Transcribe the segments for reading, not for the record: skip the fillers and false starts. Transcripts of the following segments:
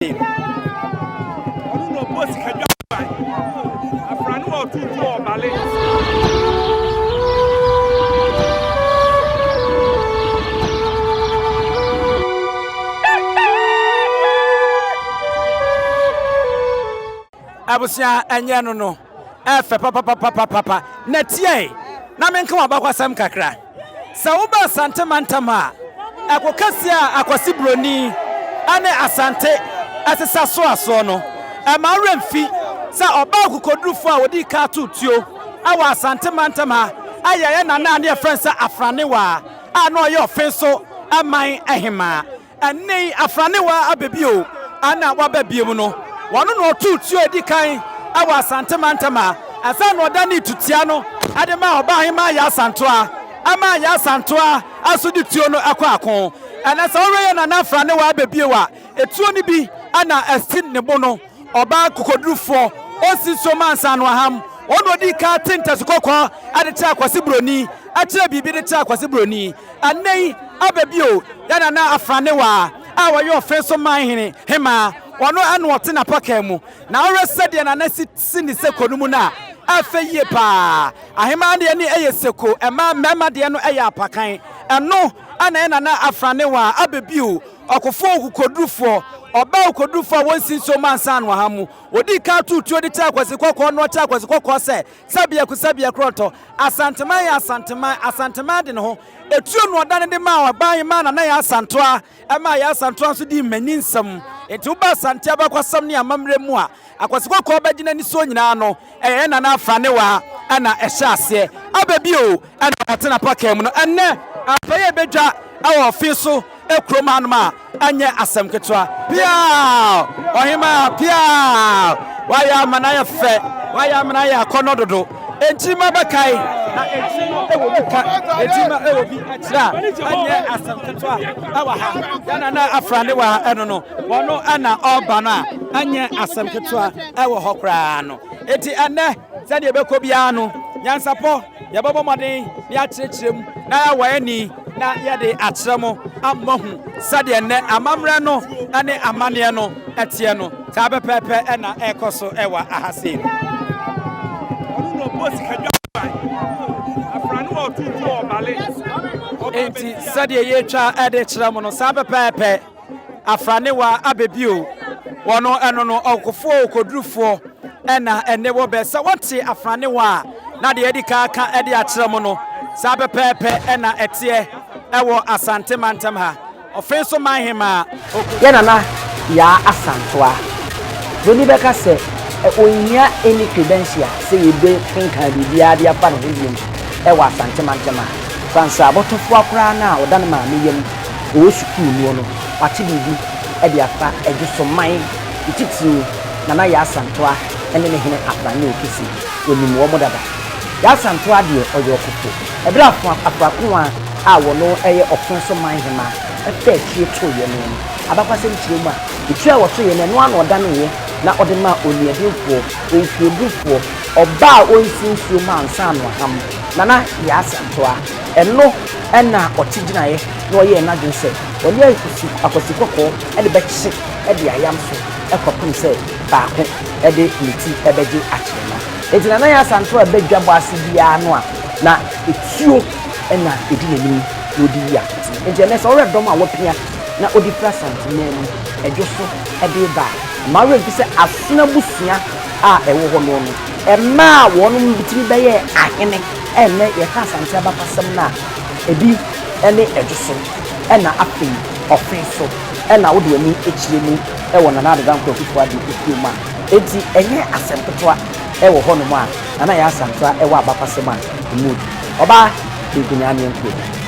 no boss can a friend or two for ballet. Abusia anyano no efe papa netie na menka wabakwa kakra sa uba Asante mantama akokasia akwasi broni ane Asante asesa so no ma remfi sa oba kokodrufo a wodi ka tutuo awa Asante mantama ayaye nana ne friends afranewa ano ye ofenso aman ehema anei afranewa abebio ana wababiem no wano no tutuo edi kan awa Asante mantama asa no dani tutia no adema oba hema ya Asantoa ama ya Asantoa asudi tuo no akọ ana sa ore na afranewa abebiewa etuo ni bi ana estin ne bono oba kokodrufo osiso mansa no aham ono di ka tintas kokọ adete akwase broni akire bibi de ta akwase broni anei abebio yana na afranewa awayo ofenso manhene hema wono anu ote na paka mu na ore sede na sini seko numu na afeye pa ahema de ni eye seko ema mema de no eye apakan eno ana na afranewa abebio okofo kokodrufo oba okodrufo wonsinso mansa no hamu odi ka tutuo de ta kwase kokọ no ta kwase kokọ se sabia kroto asantema de no etuo no odane de ma oban ma na ya Asantoa ema ya Asantoa so di maninsam enti uba Asante abakwasam ne amamre mu a akwase kokọ bagina ni so nyina no na afranewa ana ehya ase ababio ana atena pakam no enne Appiah bedwa awo ofiso ekroma no ma anye asem ketwa pia ohima pia waya manaya fe waya manaya konododo entima bakai na entimo ewobika entima ewobi atira anye asem ketwa awa ha yana na afranewa eno no wono ana oba no anye asem ketwa ewo hokra no eti ane sade ebekọ bia no Nyansapo yababo moden ya kirekirem na wayani na yade atremo amahu sade ne amamre no ane amane no etie no ta bepepe na ekoso ewa ahase no boss kadwa afranu otutu obale enti sade yetwa ade kiremo no sa bepepe afranewa abebio wono eno no okofo okodrufo ena enewo be sa wonte afranewa na de edika aka ede akyeremo no sa bepepe ena etie ewo Asante mantam ha ofenso manhema yana na ya Asantoa doni beka se onya any credential say yebe kinka bibia de apa no hiem ewo Asante mantam ha fansa abotofo akura na odan ma meyem o sukuu no no ati bibi ede afa ejuso man ititi na ya Asantoa ene ne hene afrane okisi onimu omodada ya Asantoa de oyo okofo ebra afrakwa a wono eye ofenso manhema efe tie to ye no abakwase nchire mu a etua woto ye no ano oda no ye na ode ma oniadefo onfiodufo oba onsinsuo mansa no ham nana ya Asantoa eno ena otigina ye no ye na dwese oni akosi kokko ede bekye ede ayamso ekopum se baako ede niti ebeje akyerema etina na ya Asantoa bedwa bo ase bia no a na etuo ena edi nanim odi ya enti ene so redom a wopia na odi Asante nemu edwoso ede ba ma refi se asuna busua a ewo ho no no ema wonu bitimi beye ahene ene ye ka Asante abapasem na ebi ene edwoso ena afi ofenso ena wodi ani echire mu ewo na na ganko kufu adi kuuma enti enye asempetwa ewo ho no mu a na ya Asantoa ewo abapasem a mood oba de Ghanaian nkwe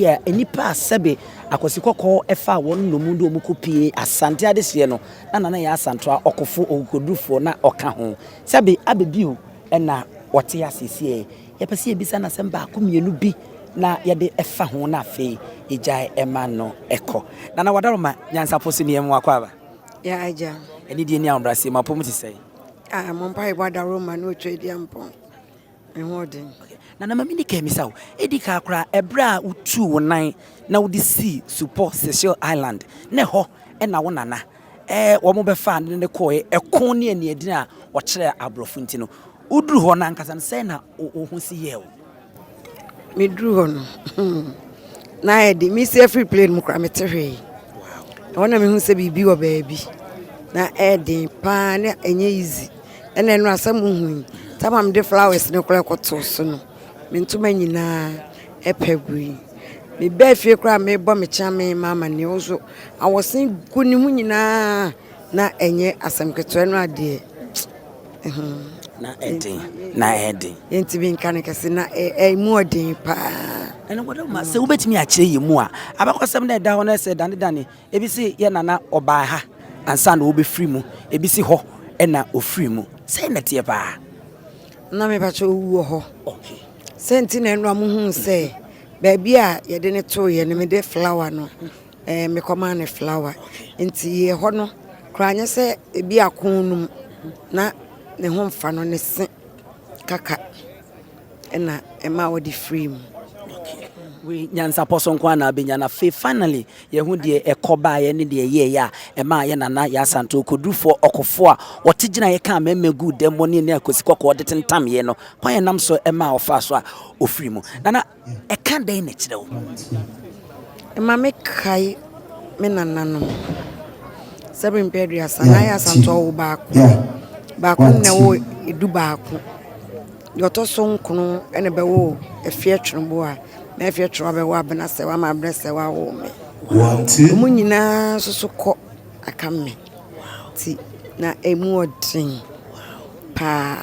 ye enipa sebe akwasi kokko efa won no mu ndo mu kopie Asante adehye no na ya Asantoa okofo okodufo na oka ho sebe abebiu na wote asiesie ye pese ebisa na semba akomienu bi na yede efa ho na afi ejai ema no eko na wadaroma Nyansapo siniem wakwaba ya aja eni die ni ambrase mapom ti sei mompa wadaroma no twedi ampon ehode na mamini kemisa wo edika akra ebra utu wonan na wodi si support Seychelles Island ne ho na wo nana wo mo befa ne koe ekon ne ani adina wo kire abrofo ntino uduru ho na nkasa se na ho si ye wo me duru ho no na edi mi see free plane mu kra meterwe wow wona me hu se bibi wo baabi na edi pa na enye easy ene no asam hu tamam de flowers ne kra koto so no me ntuma nyina epegui me be fie kra me bo me chame mama ne ozo awosin guni hu nyina na enye asam keto no ade na edi yenti bi nka ne kese na mu odin pa ene wodo ma se wobetimi a kire yemu a abakwasam na eda ho na se dane ebisi ye nana oba ha ansa na obefiri mu ebisi ho na ofiri mu se na tie pa na me ba cho wu ho okay senti na enu amuhu se baabi a ye de ne to ye ne me de flower no me koma ne flower enti ye ho no kranye se ebi akonum na ne ho mfa no ne se kaka na ema wo di free mu we Nyansapo so nkwa na benya na fe finally ye hu de ekoba ye ne de ye ya ema ye nana ya Asante okodufo okofo a wotegina ye ka memegu demo ne akosikoko de tentam ye no kwa ye nam so ema ofa so a ofiri mu nana eka den na kire wo ema me kai me nananom sabin pedri asana ya Asante wo baako na wo edu baako yoto so nkono ene be wo efie twembo a na efie twwa be wo abena se wa ma brese wa wo me mu nyina so ko akamme ti na emu odin pa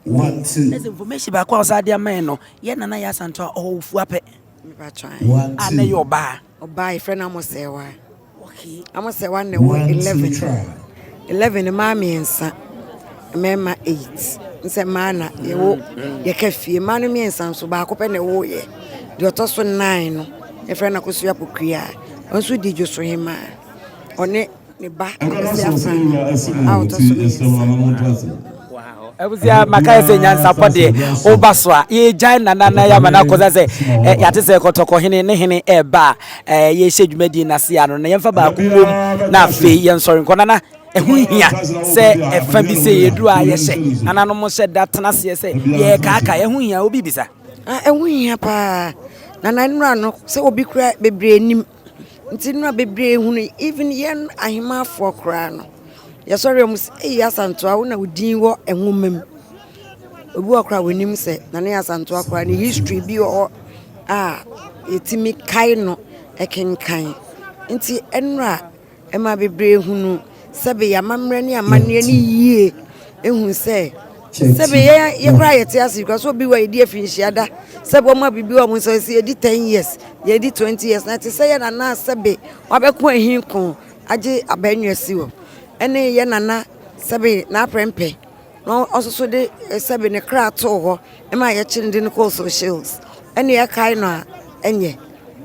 there's information ba kwa osade amen no ye nana ya Asante ofu ape me ba try ana yo ba oba ifre na mo se wa okay amo se wa ne wo 11 ma me nsa mema 8 nse mana ye wo ye kafie manu mi nsa so ba ko pe ne wo ye de otoso 9 no e fre na kosu apokua onso di jo so hima one ne ba Ebuzia maka ese Nyansapo de obaso a ye jan nana ya mana koza se ya te se kotoko hene ne hene eba ye hyedwumadi na se ano na yemfa ba kuwom na afi ye nsori nkona ehu hia se efa bi se yedu a ye hye anano mo hye datena se se ye kaka ehu hia obi bisa ehu hia pa na nura no se obi kura bebre nim nti nura bebre hunu even yen ahima fo kura no ya sorry mu ya Asante a na udin wo enwomam obi okra wonim se na ya Asante akra ni history bi o etimi kai no ekenkan nti enura ema bebre hunu sebe ya mamre ni amane ni yie ehun se sebe ye kra yete asika so bi wa edi afinhia sebe o ma bibi o mu so se edi 10 years ye edi 20 years na te se ye na sebe wabeko ahin kon age abanwasi wo ene ye nana sebe na prempe no ososo de sebe ne kra to ho e ma ye chinde ne ko socials ene ye kai no enye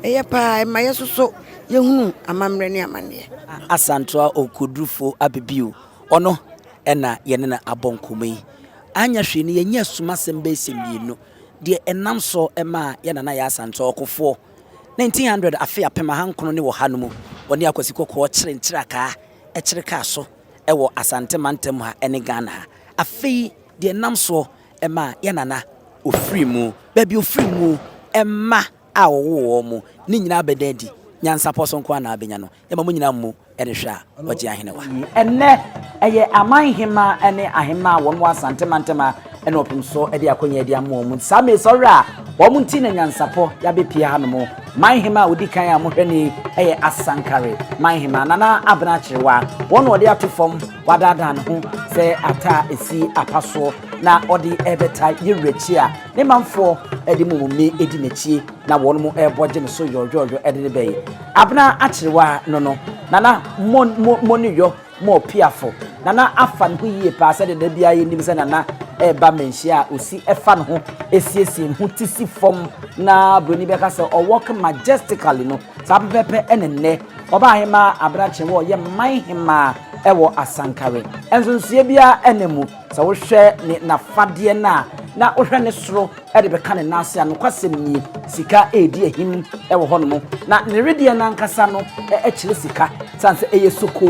eye pa ma ye soso ye hunu amamre ni amane Asante okodufo abebiu ono ena ye ne na abonkomai anya hwe ne ye nya suma sembe semienu de enam so ema ye nana ya Asante okofo 1900 Appiah pema hankono ne wo hanumu oni akosikoko kire aka ekireka so ewo Asante mantem ha ene Ghana afei de nam so ema ye nana ofiri mu baby ofiri mu ema awo mu ni nyina bedadi Nyansapo so nkwa na abenya no ema mu nyina mu ene hwa wagi ahene wa enne eye amanhima ene ahema won wa Asante mantema ene opim so ede akonya ede amu mu same sora wo mu nti na Nyansapo ya bepia hanom manhima odikan a mohwani eye asankare manhima nana abna chirewa won ode atofom wadada ne ho se ata esi apaso na odi ebeta yirechi a ne manfo edi mumumi edi nechi na wonu mu eboje ne so yoyoyo edi ne beye abna achirewa no nana moniyo mo piafo nana afan hu yie pa se de bia ye nim se nana eba Manhyia osi efa no ho esiesie hu tisi fom na broni beka se o walk majestically no sa pepe enenne oba hema abrache wo ye manhima ewo asankare ensonsie bia enemu sa wo hwe ne na fade na wo hwe ne soro e de beka ne nase ano kwasem ni sika edi ehim ewo hono na ne redie na nkasa no e kire sika sanse eye soko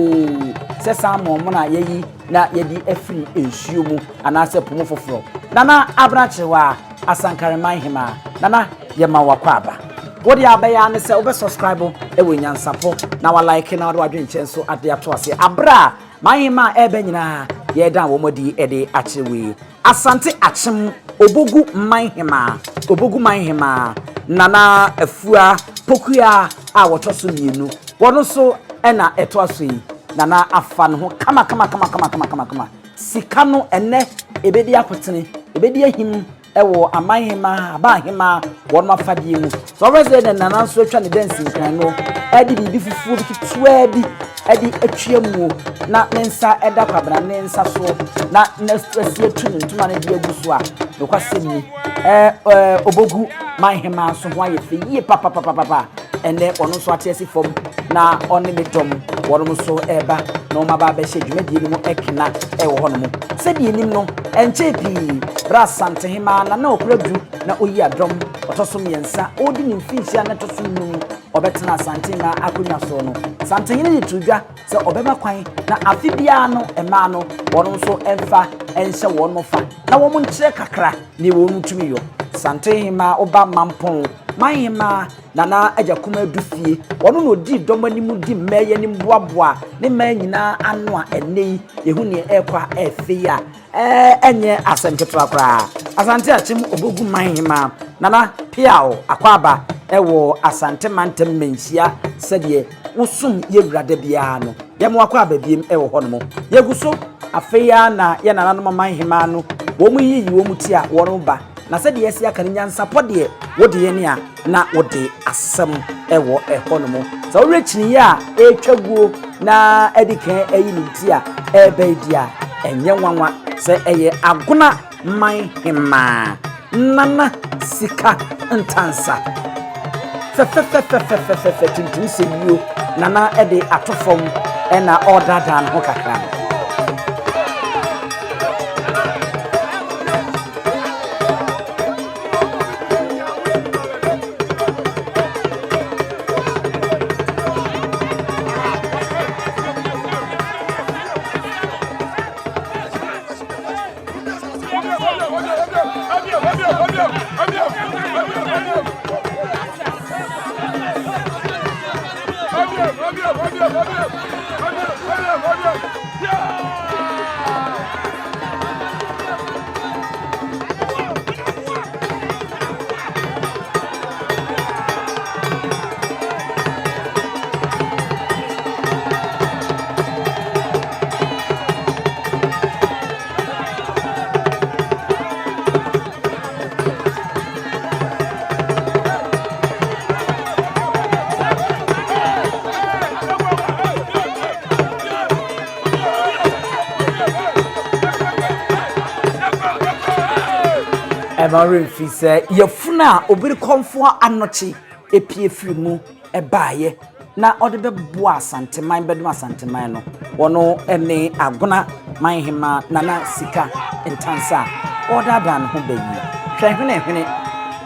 se samo mo na yeyi na yedi afiri ensuo mu anase pomo foforo nana abrache wa asankare manhima nana ye ma wakwa aba wodi abaya ne se obe subscribe ewo Nyansapo na wa like na wa dwen chenso ade ato ase abra manhima ebe nyina ye dan wo modi ede achewe asante achem obogu manhima nana afua pokua a wotoso mienu wono so ena eto aso yi nana afa no ho kama sika no ene ebedi akotene ebedi ahim ewo amanhima abahima wono afadie mu so resident nana so atwa ne dance nkan no edi bibi fufu bi tuwa bi edi atwam na nensa eda kwabra nensa so na nestresi atu ntuma ne de aguso a no kwasemi obogu manhima so ho aye fe yie papa ene ono so atiesi fom na oni medom wono so eba no maba be hye dwumadi ni mu ekina ewo hono mu se di enim no enche pi bra Asante hima na okradu na oyi adom otoso miensa odi ni mfinhia na toso num obetena Asante na akonya so no Asante hine ni tudwa se obeba kwan na afibia no ema no wono so emfa enhye wono fa na wo mu nkyere kakra ni wo mu tumi yo Asante hima oba mampon manhima nana aja kuma dufie wono no di domani mu di meye ni mboaboa ne manyina anu a enei ehu ne ekwa efe ya enye Asante prakra Asante achim obogu manhima nana piao akwaba ewo Asante mantem Manhyia sedie wosum yewrade bia no yemo akwaba biem ewo hono yeguso afeya na ye nana no manhima no wo mu yiyi wo mu ti a wono ba na se de yesi aka Nyansapo de wode ye ne a na wode asem ewo ehonomo so rechini ya etwaguo na edikan ayi ne ti a ebedi a enye nwanwa se eye agona manhima nana sika ntansa fe tintin se yo nana ede atofom ena order dan ho kakra Emare fi se yefuna obiri konfo anochi epie firi mu ebaaye na ode bebo Asante man bedum Asante man no wono ene agona manhima nana sika entansa order dan ho bayi hwehwene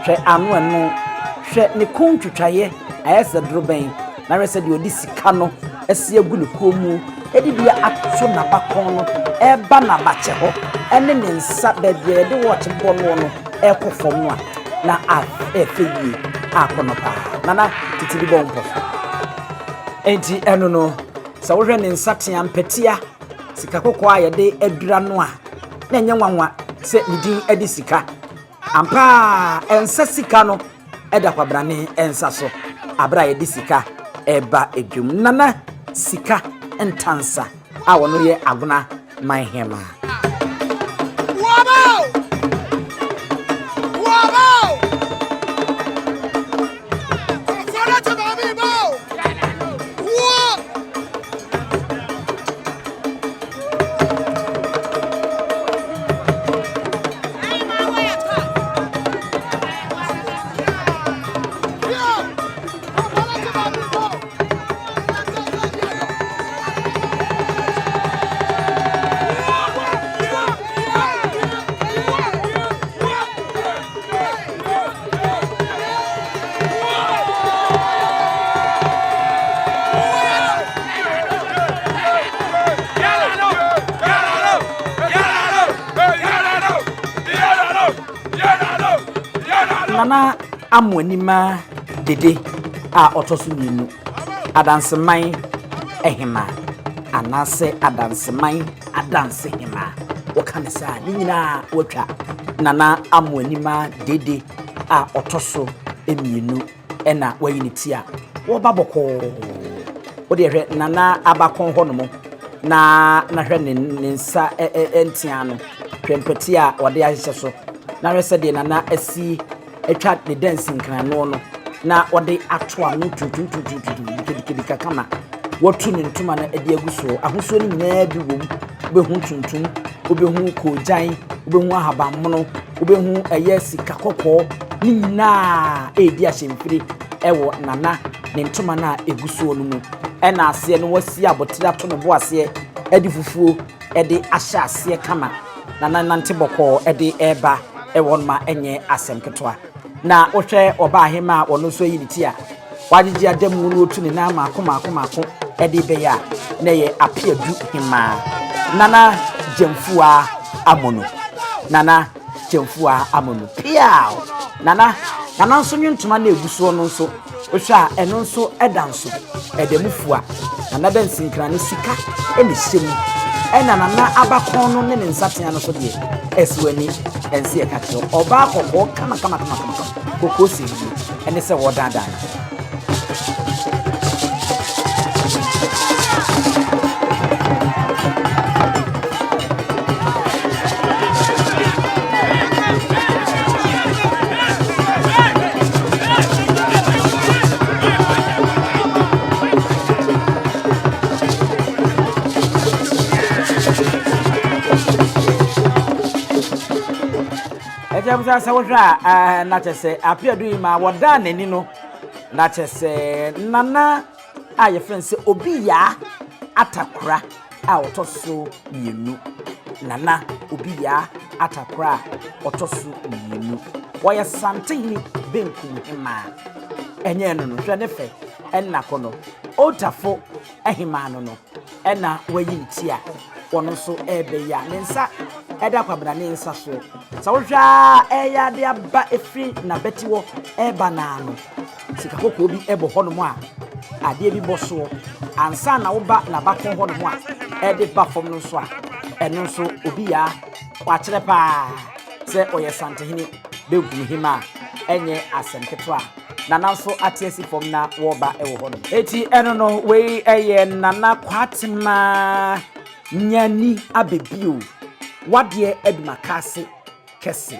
hwe anu anu hwe ne kontwitwaye ayese droben na rese de odi sika no ese agu ne komu edi bia ato na bakon no eba na bache ho ene ne nsa bebe de watch bono no ekofom a na afeyi akono pa nana titibi bompo enti eno no sa wo hwe ne nsa tea mpetia sika kokko a yede adura no a na enye nwanwa se ndin edi sika ampa ensa sika no eda kwabrane ensa so abra yede sika eba edwum nana sika entansa a wono ye agona manhema waba nana amwanima dede a otoso mienu adanseman ehima anase adanseman adanse hima wakane sa ni nyina watwa nana amwanima dede a otoso emienu ena wayiniti a wo baboko wo de hwe nana abakon hono na hwe ne nsa entia no twempeti a wode ahye so na hwe se de nana asi etwa ne dancing kan no na wode atoa no tutu kidika kama watu ne ntuma na ade aguso ahoso ni nyina bi wom obehu tuntum obehu kojan obehu ahabammono obehu eye sika kokko ni nyina edi ahyemfiri ewo nana ne ntuma na eguso no mu ena ase no wasi abotira to no bo ase edi fufuo edi ahya ase kama nana nante boko edi eba ewo ma enye asem ketwa na wohwe oba ahema wono so yiniti a wagigi adamu no otu ne na maako edi beya na ye Appiah du hima nana jemfua amono piao nana nso nyuntuma na eguso no nso wohwe a eno nso edanso edemufua nana bensinkra ne sika ene hyem ena nana abakon no ne nsatea no so de eswani ense e kakyo oba akoko kama koko si ene se wodadan Ejabuza sawodra na chese Appiah du ma woda nani no na chese nana aye friends obi ya atakura a otoso mienu nana obi ya atakura otoso mienu wo ya Asante ni benkum hima enye no hwe ne fe enna kono otafo ehima no enna wayinti a wono so ebe ya nensa eda kwabra ne nsa so sawhwa eya de aba efri na betiwo eba na no sika kokko bi ebo hono mu a ade bi boso ansa na wo ba na bakon hono mu a ede ba fom no so a eno so obi ya wa kire pa se oye Asante hini begum hima enye asenketo a nana so atiesi fom na wo ba ewo hono eti eno no we eye nana kwatima nyani abebio wade edumakase kese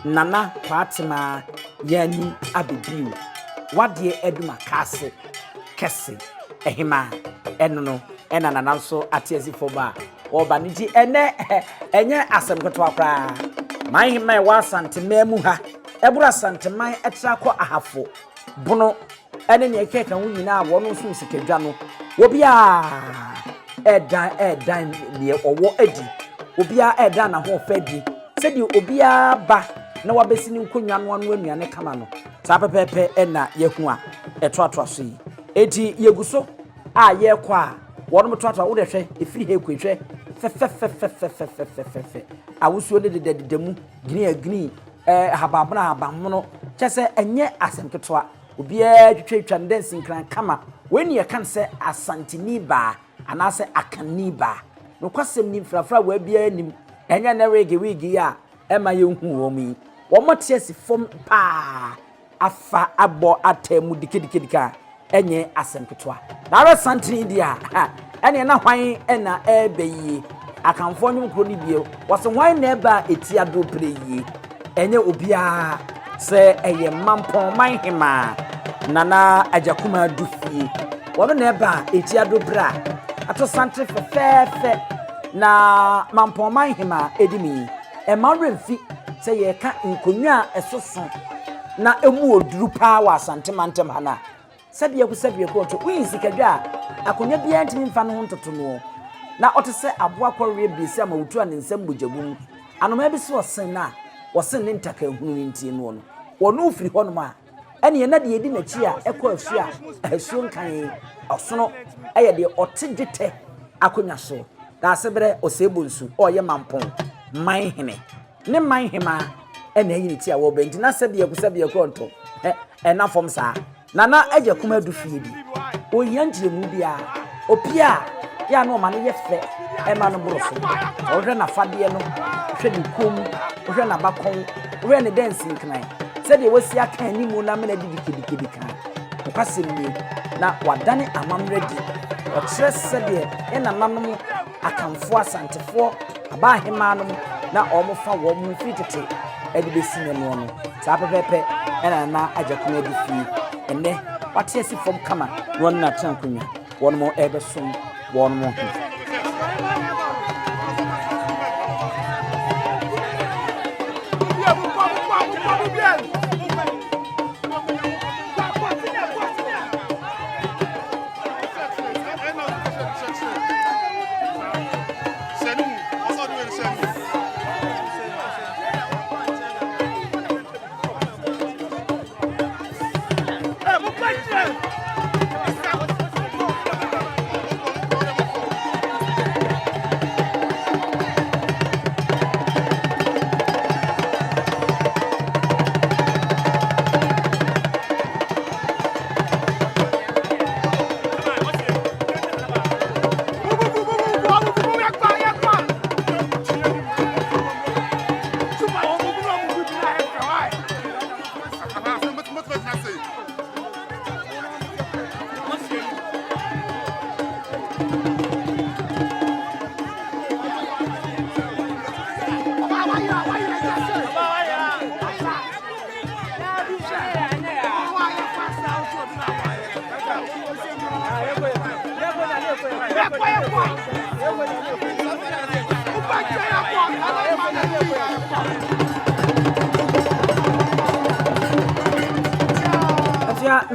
nana kwatima yani abebio wade edumakase kese ehima eno ena nana so atiesi foba oba niji enye asem kotwa kra Manhyia wa Asante memu ha ebura Asante man etra ko ahafo bono ene ne ekeka hu nyina wono so sikedwa no wobia edan ne owo edi obia eda na ho fadi sedi obia ba na wabesi ni nkonwa no anuane kama no sa pepepe ena yehu a etoatoa so yi eti yeguso a ye kwa wono metoatoa wo de hwe efiri he kwehwe fe awusuo de dededemu gini hababna habamno chese enye asemketoa obia twetwa ndensin kran kama weni ye kan se Asante ni ba anase akani ba no kwasem ni frafra wa bia nim enya na wigi ya ema ye hu wo mi wo mote asi fom pa afa abo atemu dikidika enye asemketoa na Asante ni dia ene na hwan ena ebeyi akamfo nyum kro ni bie wose hwan na eba etia do preyi enye obia se eye mampon Manhyia nana ajakuma dufie wo na eba etia do bra ato Asante fefe na mampon Manhyia edimi emaremfi se ye ka nkonwa esoso na emu oduru pa wa Asante mantem hana sabia ko to winsi kadwa akonya bia ntimi mfa no hontoto no na otese aboa kwore biese ama wutu a nsem bojabum anoma bi so sen na wosen ne ntaka hunu nti no wono ufiri hono ma ene na de edi na chi a ekọ asu a asu nkan osono eye de otedwete akonya so da asebere osebonsu oye mampon Manhyia ne Manhyia ena yi ti a wo benti na sabe ku nto ena fom saa nana agye kuma du fie bi o yanjire mu bia opia ya no ma no ye fe ema no boro so o hwe na fade no hwe ni kom o hwe na bakon o hwe ne dance nkran se de wasi aka ni mu na me na didikidikidi kan o kwasem ni na wadane amamredi o kire se de ena nanom akamfo asantefo abahema no na omo fa wo mu fitete edi besi ne no no sa pepepe ena na agye kuma du fie ene wate asi fom kama won na trankunya won mo ebesom won mo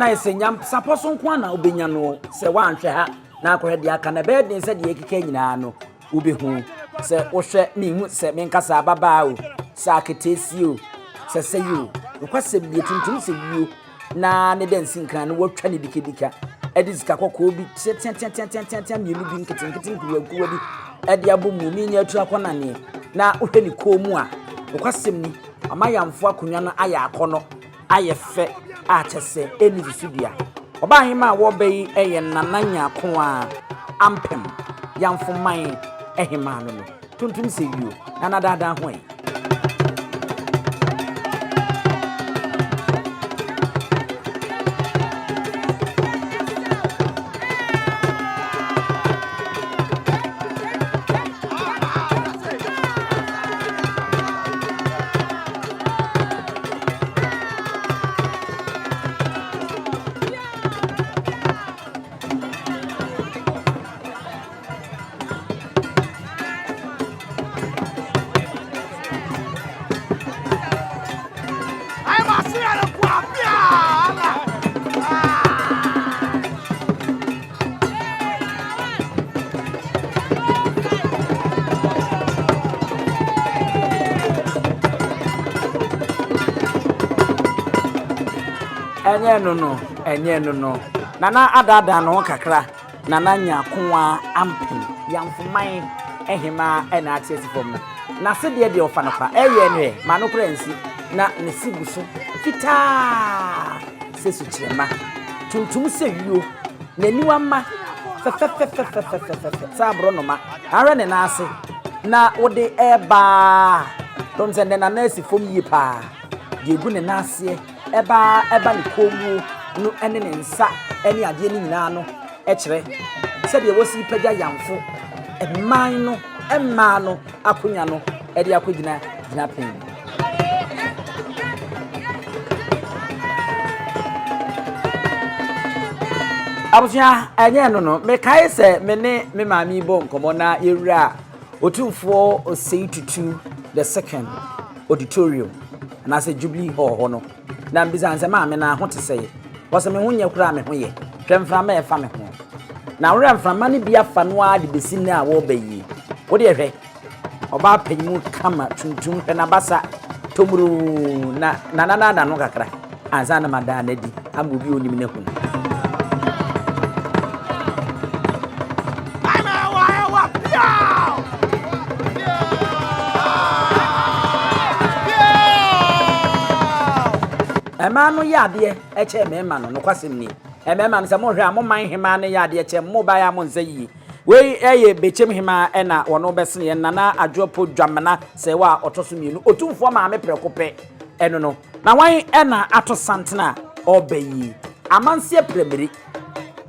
na esenyam saposo nko na obenya no se wanhwe ha na akohwe de aka na be de se de ekeke nyina no obehu se wohwe mihu se menkasa ababa o sa ketesi o se seyo okwase bi tuntum se bio na ne den sinkran no wotwa ne dikidika edizika kokko bi tian mienu bi nketenkete nkuwa bi ede abomu mi nya atu akona ne na wohwe ni komu a okwasem ni amayamfo akonwa no aya akono aye fe a chese eni visudua oba hima wo bei eye nananya ko a ampem yamfo man ehima no tuntum se yio na dada ho e enye no nana adada no kakra nana nya koa ampem yamfoman ehima ena atesifom na sede de ofa no pa eye no ma no kransi na ne siguso fita sesu chirema tuntum sewio naniwa ma sabro no ma ara ne na ase na wode eba tom sende na nasi fom yi pa de gu ne na ase eba ni komu no ene ne nsa ene ade ni nyina no kire se de wosi pagya yamfo eman no emma no akonya no ede akogina gina pen abuja enye no me kai se me ne me maami bo nkomo na yewura otumfo osei tutu the second auditorium na se Jubilee hall hono na mbisa nse maame na ho teseye wose me ho nya kura me ho ye twemframa e fa me ho na wura mframa ne bia fa no a de besi ne a wo bayi wo de hwe oba panyimu kama tuntum pe na basa tomuru na no kakra anza na mada na di amobi onim ne ho Ema no yade eche mema no kwasem ni. Emema no se mo hwe a mo man hema ne yade eche mo ba ya mo nze yi. We eye bechem hema na wono bese ye nana adwopo dwamena se wa otoso mienu otumfo ma me prekope eno no na wan na ato santena obayi amanse premeri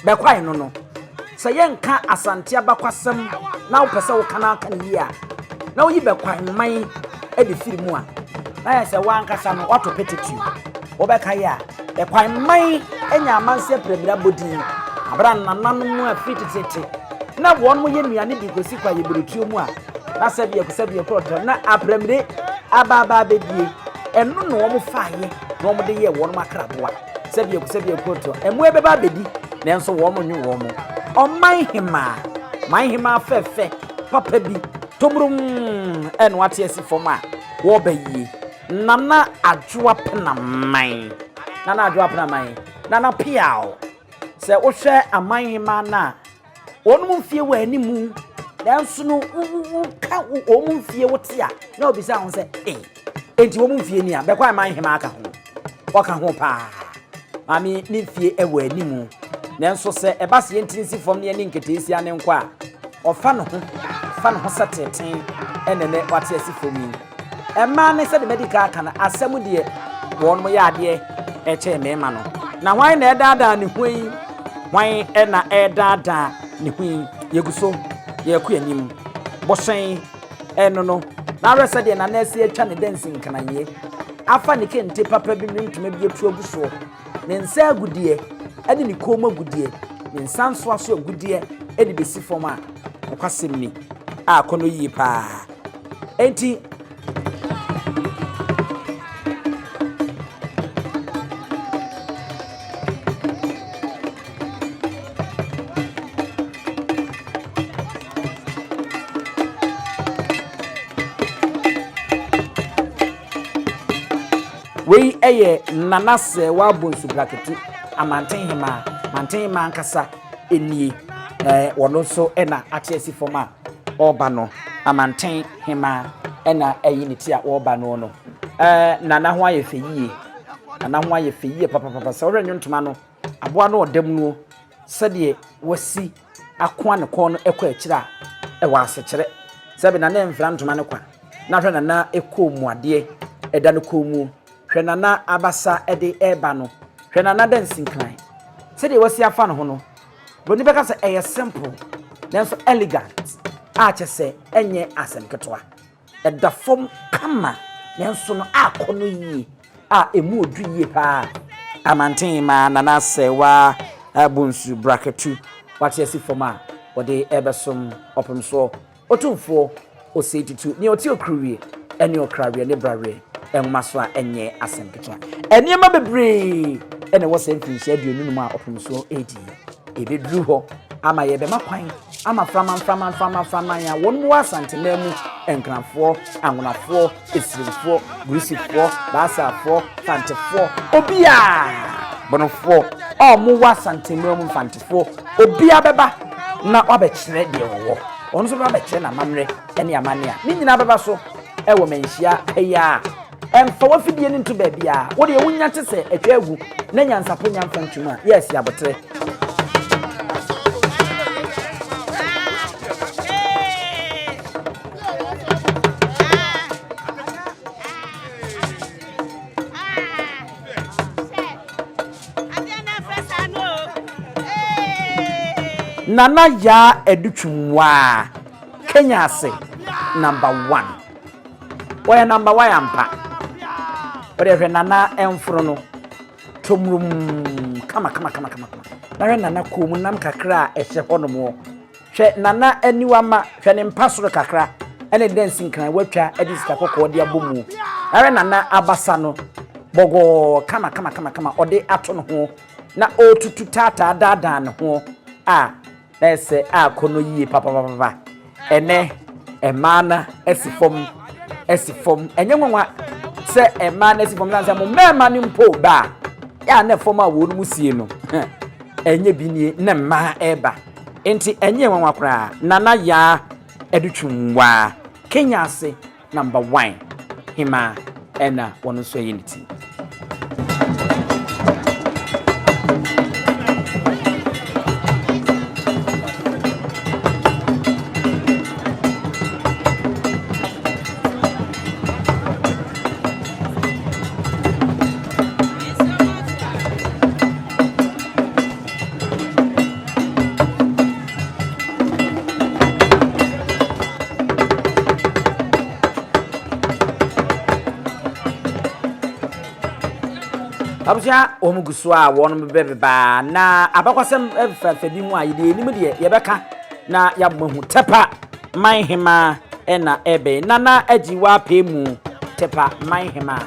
bekwai no se ye nka asante abakwasem na wo pese wo kana kan yi a na wo yi bekwai man e de firimu a na ye se wan kasa no wato petitu wo beka ya bekwai man enya amanse premeri abodi abran nananu mu afititete na won mo ye nuane bi gosi kwa ye beretuo mu a na sabie kroto na apremire ababa bedie enu no wo faaye na wo de ye won makraboa sabie kroto emu ebeba bedi na enso wo mo nyu wo mo oman hima fefe papa bi tomrum enu ate asi fom a wo bayi nana adwoa pena man nana Appiah se wo hwe aman hima na onu mfie wa animu nanso no ka o mfie wote a na obisa ho se enti wo mfie ni a be kwa man hema aka ho waka ho pa mami ni mfie e wa animu nanso se e ba se yentinsi fom ne ne nketesi ane nkwa ofa no ho sateten enene wate asi fom ni e ma ne se de medical aka na asem de won mo ya ade e che mema no na hwan na edada ne hwan hwan na edada ni hui yeguso ye ku anim bosen eno no na resa de na nese atwa ne dancing kananye afa ne kente papa bi ntuma bi etu aguso ne nsa agudie ade ne koma agudie ne nsa nso aso agudie ade besi fom a kwasem ni a kono yi pa enti we eye nanase wa bonsu braketu amanten hema nkasa enie wono so na atiesi foma oba no amanten hema na eyi ne ti a oba no nana ho aye feyie papa so renyo ntoma no aboa no odam no sede wasi akoa ne ko no ekọ akira wa asekere sebe nana mfra ntoma ne kwa na hwe nana ekomuade eda no komu hwenana abasa ede eba no hwenana dancing clan sede wasi afa no ho no boni beka se eye simple nanso elegant a chese enye asenketwa eda fom kama nanso no akono yi a emu odu yi pa amanten ma nana sewa abunsu bracketu wati asi fom a wode ebesom opomso otumfo osetitu ni oti okruwie eni okrawie ne brawie enmaso a enye asempecha eniema bebre ene wo se mfinhia aduonu mu a opomso edi ebedru ho ama ye be makwan ama frama ya won mu Asante na mu enkranfo anwonafo esirifo grisifo basafo fantefo obia bonofo o mu Asante na mu fantefo obia beba na wabekire de wo ono so wabekire na mamre ene amane a ni nyina beba so ewo Manhyia eya emfa wafidie ni nto baabi a wo de wunya te se atwa agu na Nyansapo nyamfa ntuma yes yabotre nana ya edutwumwa Kenya ase number 1 oya number 1 ampa ore nana emfro no tomrum kama na nana komu nam kakra ehye honomo hwe nana aniwama hwe ne mpasoro kakra ene dancing kan watwa edisika kokko de abomu na nana abasa no bogo kama ode ato no ho na otutu tata dada no ho a ese akono yi papa ene emana esifom enye nwa se emana esifom lanza mo mema ni mpo ba ya na fom a wo no musie no enye bi ni na ma eba enti enye nwa kra nana ya edutwumwa Kenya ase number 1 hima ena wono so yiniti abusua omuguso a wonum bebeba na abakwasem efafa bi mu a yede enim de yebeka na yabohu tepa manhema ena ebe nana ajiwa pemu tepa manhema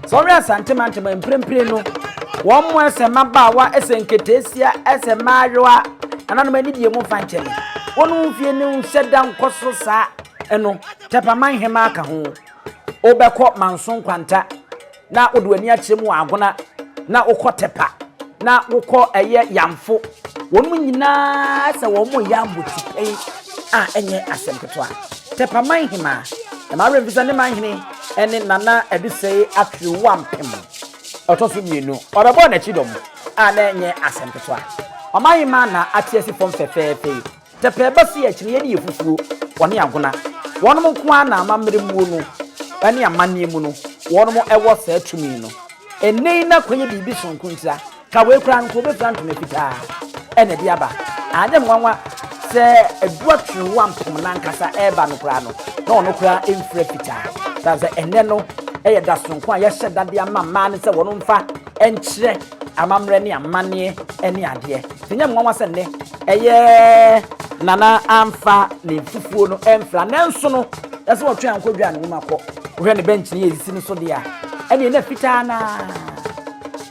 so we Asante mantema mprempre no won mo esema bawa esenketesia esema ayoa ananu mani die mu fanchele wonu fie ne hyeda nkoso sa eno tepa manhema aka ho obekọ manson kwanta na odwani akyeremu agona na ukotepa na uko eye yamfo wonu nyina se wo mo yambuti enye asempetwa tepa manhema e ma remvisa ne manhene ene nana edusei atwe wampem otoso mienu obebo na chidom na enye asempetwa omanhema na atiesi fom fefefe tepa ebasi akire ye yefufuo woni agona wonu nko na amamre muo no ene amane mu no wonu ewo sa atumi no ene na kwenye bibi sonkunta ka we kura nko be plant me fita ene dia ba ade nwanwa se eduatru wampem na nkasa eba no kura no na ono kura emfre fita da ze ene no eye da sonko a ye hyeda de amama ne se wono mfa enkyere amamre ne amane ene ade tinya nwanwa se ne eye nana amfa ne fufuo no emfra nenso no ese wo twa nkodwa ne makọ hwe ne bench ne yesi no so de a ene na fita na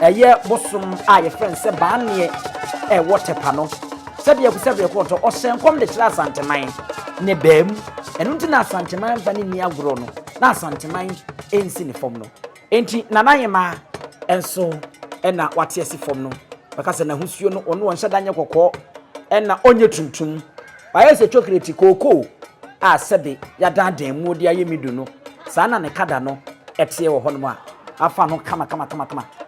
eye bosom a ye friend se baanie water no sebe ko to o senkom de kira Asanteman ne bam enu nti na Asanteman fa ne ni agro no na Asanteman ensi ne fom no enti nanayema enso ena wate esi fom no bakasa na husuo no ono wonhyɛ danye kokɔ ena onye tuntum baye se chocolate koko a sebe ya dan mu de ayemidu no sana ne kada no etie wo hono a afa no kama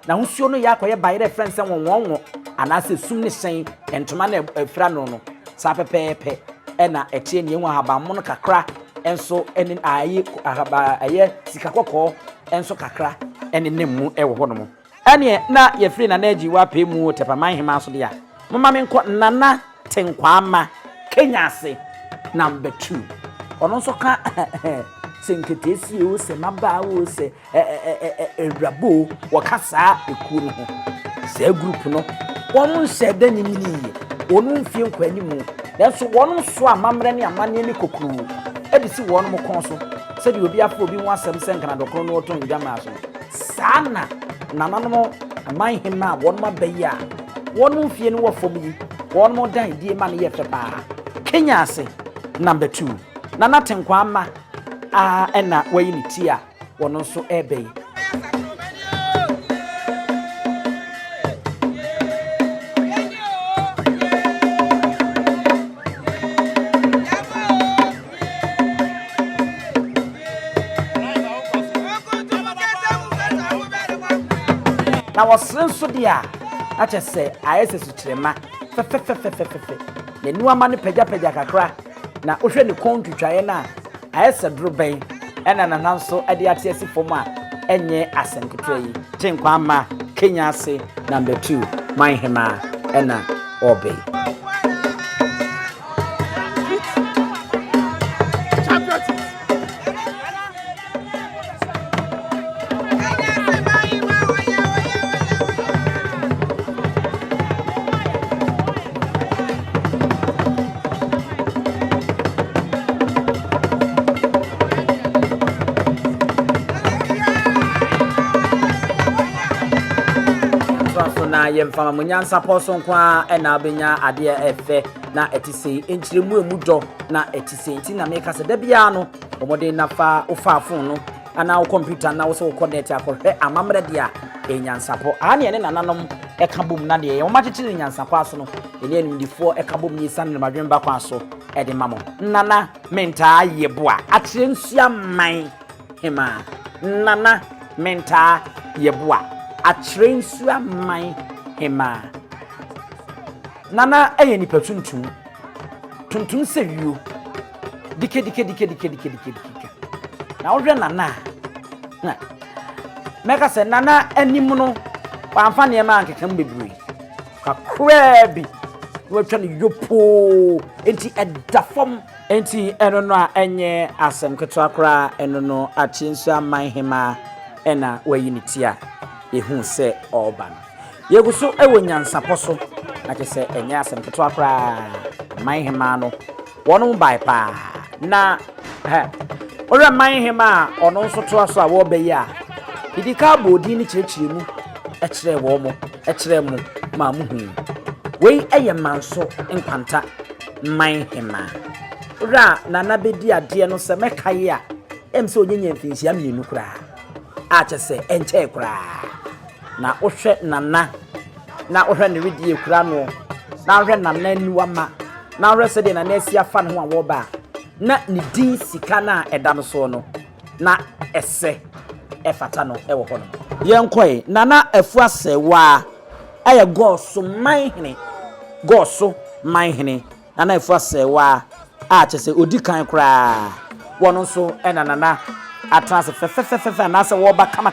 na husuo no ya koye baye reference won anase sum ne sen entoma na afra no sa pepepe ena etie ne enwa haba mo no kakra enso eni ayi ahaba aye sika kokɔ enso kakra eni nemu ewo hono mo ene na ye free na naji wa pemu tepa manhema so de a mama me nko nana tenkwama kenyase number 2 ono so ka senketesi o se maba o se rabo wakasa ekuo no ho se group no wonu se da ni mini wonu mfie nkwani mu denso wonu so amamre ne amane ne kokuru edisi wonu mo kon so se di obi afọ obi ho asem se nkana dokoro no oton dwama so sana nanano manhema wonu mabayi a wonu mfie no wofom yi wonu mo dan die ma ne ye fepa Kenya ase number 2 nana tenkwama ena wayi ni tia wono so ebe na wasrenso dia ache se ayesesu kirema fe ne nuama ne pagya kakra na ohwe ne kontwitwaye na ayese droben ena nananso ade atiesi fom a enye asenketwa yi tenkwa ama Kenya ase number 2 manhema ena obe na yemfama Nyansapo sonkwa ena abenya ade efe na etise enchiremu emudo na etise nti na meka se da bia no omode nafa ofafon no ana wo computer na wo so connect akohwe amamre dia Nyansapo ane ene nananom ekabom na de womachichiri Nyansapo aso no ene enimdifo ekabom ni san na madwemba kwa so ede mamo nana menta ayeboa akire nsua man hema nana menta yeboa akire nsua man hema nana eye nipa tuntum se wiu dike na wohwe nana na meka se nana anim no wamfa ne ma ankekam bebre kakra bi wotwa ne yopo enti edafom enti eno no a enye asem keto akra eno no achinsu aman hema ena wayi ne tia ehu se oba no yegu so ewo nyansapo so na ke se enya asem keto akra manhema no wono bai pa na ora manhema ono nso to aso a wo beyi a idika bodi ni kirekire mu ekire wo mo ekire mu ma mu hu wei eye manso nkwanta manhema ora na na bedi ade no se mekaye a emse onyenya mfinhia mmienu kura a chese enche kura na ohwe nana na ohwe ne widie kura no na ohwe nana niwama na ohwe se de na esi afa ne ho a wo ba na ne din sika na eda no so no na ese efata no ewo ho no yenkoi nana efu asewa eye goso manhene nana efu asewa a chese odikan kura wono so enanana atrase fefefefe na se wo ba kama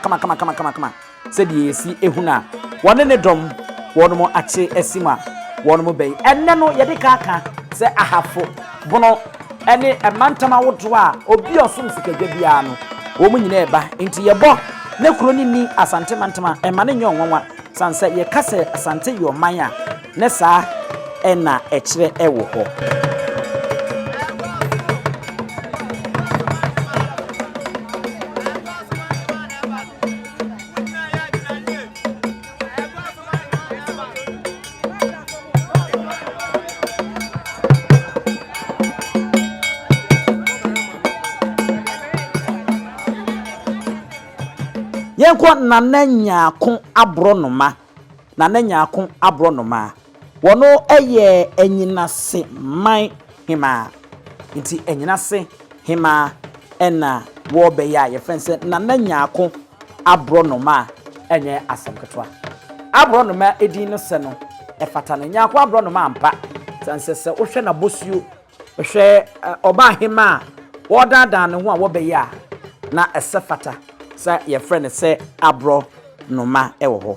se die esi ehuna wone ne dom wono mo ache esima wono mo bei enne no ye de kaka se ahafo bono ene emantama wodo a obi osom sikagwa bia no wo mu nyina eba nti ye bo ne kuro ni asante mantama emane nyo nwanwa sanse ye kase asante yo man a ne saa ena ekire ewo ho yenko nananyako abronoma wono eye enyinase man hima nti enyinase hima ena wo be ya ye fense nananyako abronoma enye asemketwa abronoma edin no se no efata no nyako abronoma ampa sansese wohwe na bosuo wohwe oba hima wodada ne ho a wo be ya na esefata sa your friend say abro noma ewo ho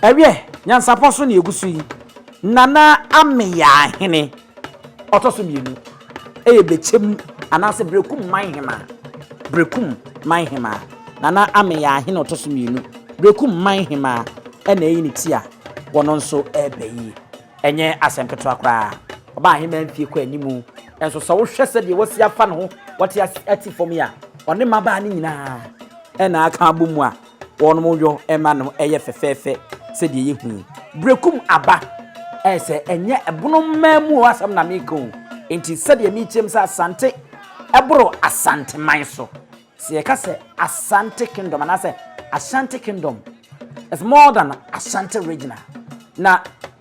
ewie Nyansapo so na egusu yi Nana Appiah hene otoso mienu bechem anase brekum manhema Nana Appiah hene otoso mienu brekum manhema ena eyi ne tia wono nso ebeyi enye asempetwa kra oba ahema mfie kwa animu enso so wo hwese de wasi afa ne ho wote ati fom ya one maba ne nyina ena aka abomu a wono mo yo ema no eye fefefe se de yehu brekum aba ese enye ebono mamu asam na meko enti se de mi chem sa Asante ebro Asante manso se ye ka se Asante kingdom and I say Asante kingdom is more than Asante regional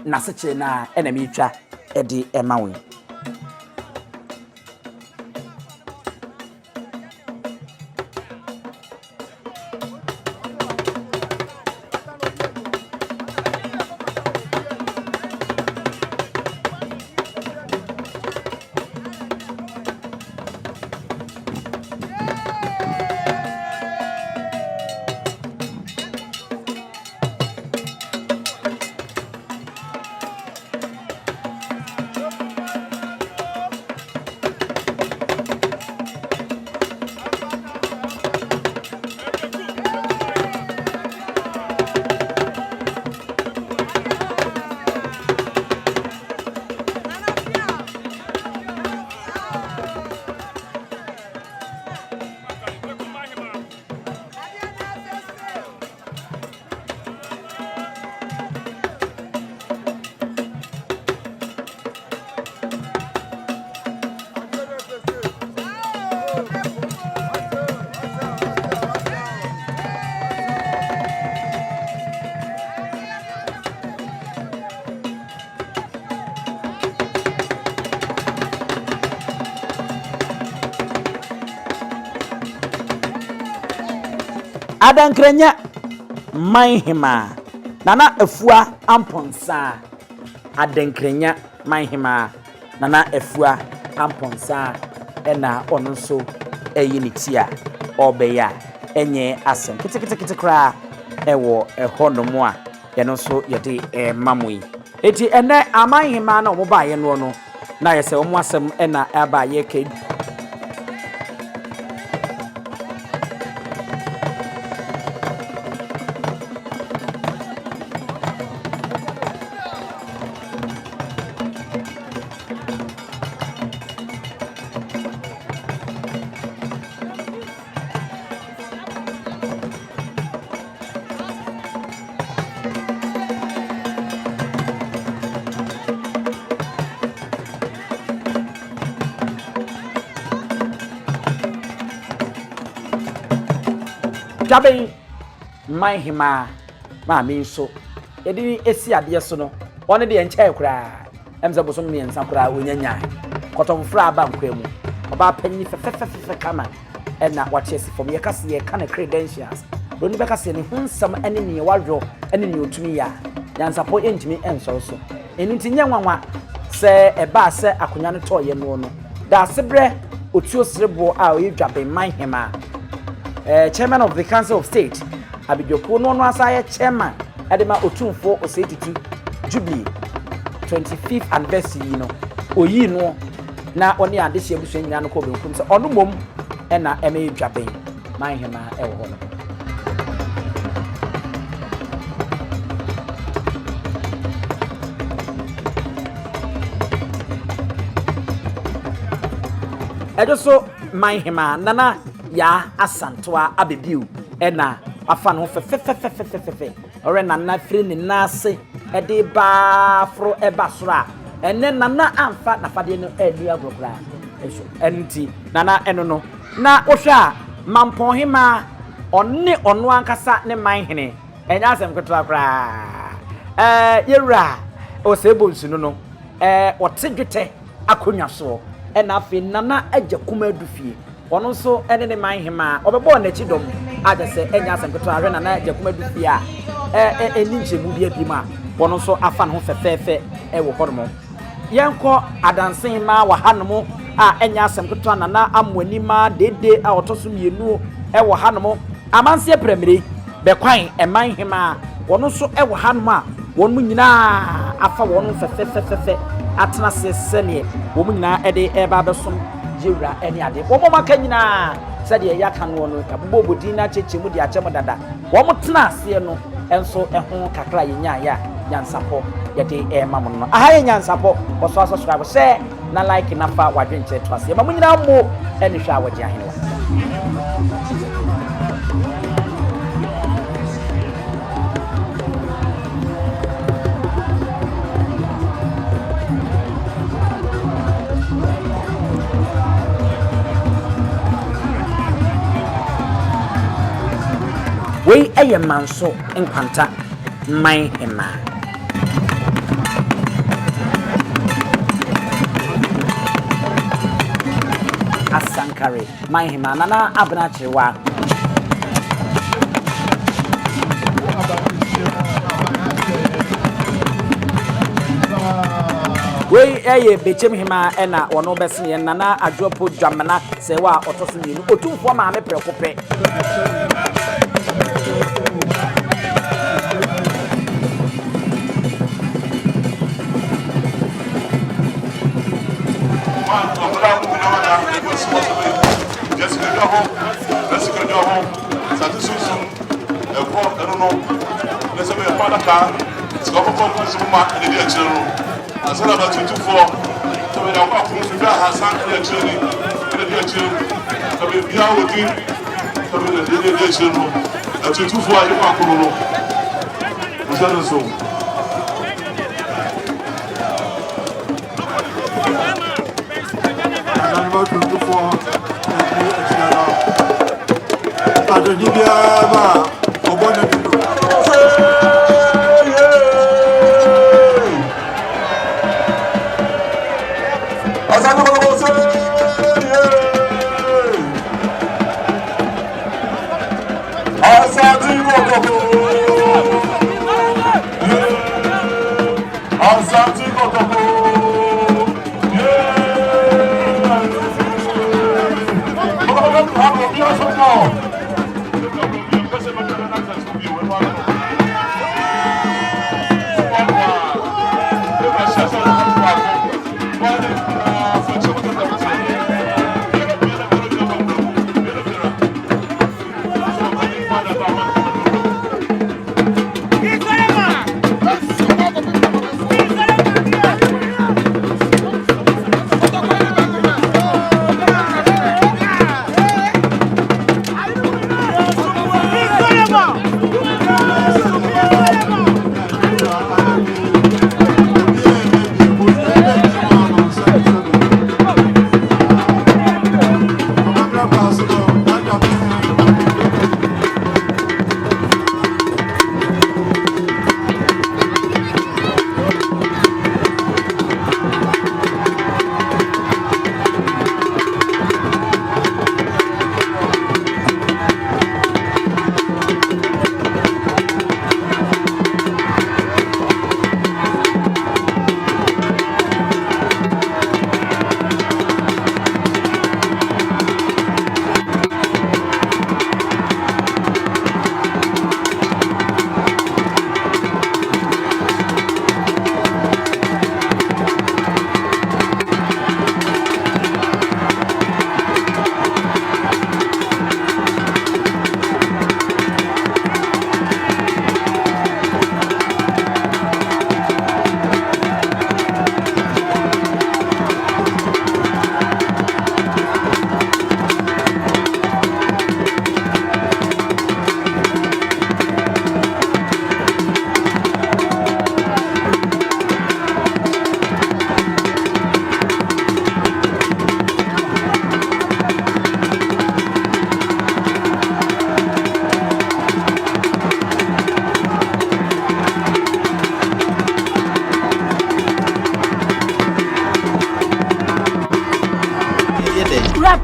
na seche na enemy twa edi emawe Adankrenya manhema Nana Afua amponsa Adankrenya manhema Nana Afua amponsa ena ono nso eyi ne tia obeya enye asem kete kra ewo ehonomo a ye no so ye de mamui eti ene amanhema na omo ba ye no na ye se omo asem ena aba ye ke Jabe manhema ma me nso yedi esi ade so no one de enche kura emza boso me ensa kura onyanya kotomfra aba nkwa mu oba panyi fefefefe kama ena wache esi fom ye kase ye kana credentials roni be kase ne hunsam ene ne wadro ene ne otumi ya Nyansapo entimi enso so eni tinye nwanwa se eba se akonya ne to ye no da sebre otuo serebo a oyedwabe manhema chairman of the Council of State Abidjoko no asaye chairman edema otumfo osetitu Jubilee 25th anniversary no oyi no na oni ade hye buso nyina no ko benkum se ono mom na eme dwaben manhema ewo ho no edoso manhema nana ya asantoa abebiu ena afa no fefefefefefe ore nana firi ni nase ede ba fro eba sora ene nana amfa na fade no elu agrokra eso enti nana eno no na ohwa mampon hema onne ono ankasa ne manhene enya asem kotwa kra yewra o sebo nsu no otedwete akonwa so ena afi nana agya kuma adufie ono so ene ne manhema obebo na chidom aja se enya asempeto are na agya kuma adufie a eni nchemu bia bi ma ono so afa no fefefe ewo hormo yenko adansen ma wa hanom a enya asempeto na amwani ma dede a otoso mienu ewo hanom amanse premiere bekwan manhema wono so e wo hanom a wonmu nyina afa wono fefefefefe atena sesele womu nyina ede eba besom jewura ene ade womo maka nyina sede ya kan wono abobodi na chechemu de achemu dada womo tena ase no enso eho kakra yenya ya Nyansapo yede mamu no aha Nyansapo oso subscribe share na like na fa wadwenche to ase mamu nyina mo ene hwa wodi ahenewa we eye manso enkwanta man ema asankare man hima nana abna chiwa we eye bechem hima ena wono besen nana adwopo dwamana se wa otoso ni otumfo ma me prekope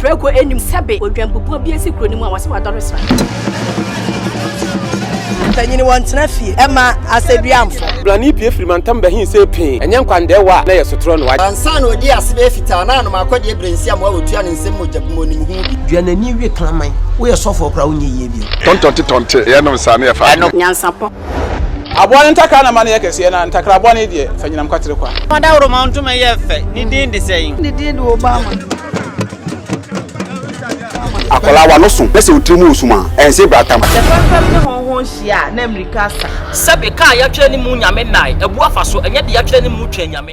Preko enim sebe odwambubu bi esi kro ni mu awase wadore sra tanyini wantena fie ema aseduamfo blani pie frimantam behin se pin enye nkwande wa na yesotro no wa ansa na odi ase fita na no akode ebrensi am awotua ne nsem mojabumo ni hu bi duanani wie klaman wo ye sofo kra wo nye yie bi tonte ye no nsa na ye fa Nyansapo Aboa ntakra na ma na yekese na ntakra aboa ne de fanyinam kwatere kwa. Mada woro ntoma ye fe ni din de sey. Ni din de Obama. Akola wa no so pese utrimu usuma ense bratam. Se fanfam ne honhon hia na America sa. Sebe ka ya twa ni mu nyame nai, ebu afa so enye de ya twa ni mu twa nyame.